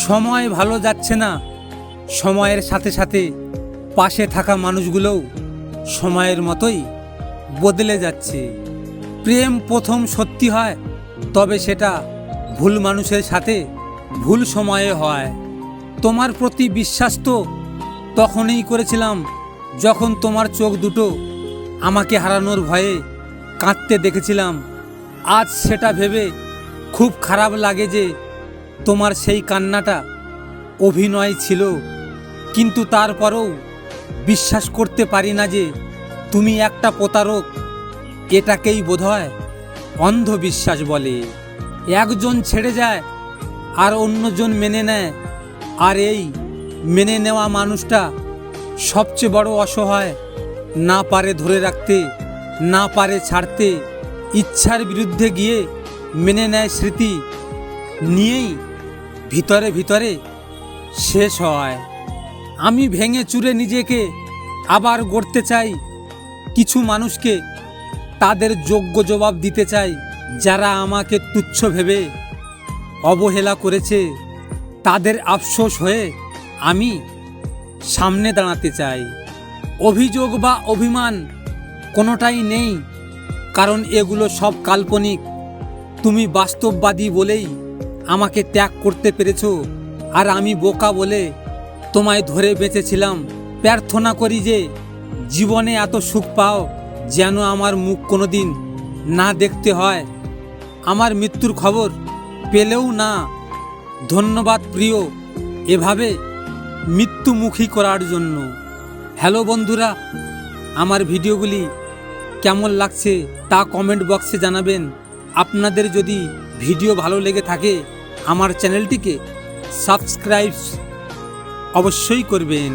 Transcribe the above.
সময় ভালো যাচ্ছে না, সময়ের সাথে সাথে পাশে থাকা মানুষগুলোও সময়ের মতোই বদলে যাচ্ছে। প্রেম প্রথম সত্যি হয়, তবে সেটা ভুল মানুষের সাথে ভুল সময়ে হয়। তোমার প্রতি বিশ্বাস তো তখনই করেছিলাম যখন তোমার চোখ দুটো আমাকে হারানোর ভয়ে কাঁদতে দেখেছিলাম। আজ সেটা ভেবে খুব খারাপ লাগে যে তোমার সেই কান্নাটা অভিনয় ছিল, কিন্তু তারপরেও বিশ্বাস করতে পারি না যে তুমি একটা প্রতারক। এটাকেই বোধহয় অন্ধবিশ্বাস বলে। একজন ছেড়ে যায় আর অন্যজন মেনে নেয়, আর এই মেনে নেওয়া মানুষটা সবচেয়ে বড় অসহায়। না পারে ধরে রাখতে, না পারে ছাড়তে, ইচ্ছার বিরুদ্ধে গিয়ে মেনে নেয় স্মৃতি নিয়েই ভিতরে ভিতরে শেষ হয়। আমি ভেঙে চুরে নিজেকে আবার গড়তে চাই। কিছু মানুষকে তাদের যোগ্য জবাব দিতে চাই। যারা আমাকে তুচ্ছ ভেবে অবহেলা করেছে, তাদের আফসোস হয়ে আমি সামনে দাঁড়াতে চাই। অভিযোগ বা অভিমান কোনোটাই নেই, কারণ এগুলো সব কাল্পনিক। তুমি বাস্তববাদী বলেই আমাকে ত্যাগ করতে পেরেছো, আর আমি বোকা বলে তোমায় ধরে বেঁচেছিলাম। প্রার্থনা করি যে জীবনে এত সুখ পাও যেন আমার মুখ কোনোদিন না দেখতে হয়, আমার মৃত্যুর খবর পেলেও না। ধন্যবাদ প্রিয়, এভাবে মৃত্যুমুখী করার জন্য। হ্যালো বন্ধুরা, আমার ভিডিওগুলি কেমন লাগছে তা কমেন্ট বক্সে জানাবেন। আপনাদের যদি ভিডিও ভালো লেগে থাকে আমার চ্যানেলটিকে সাবস্ক্রাইব অবশ্যই করবেন।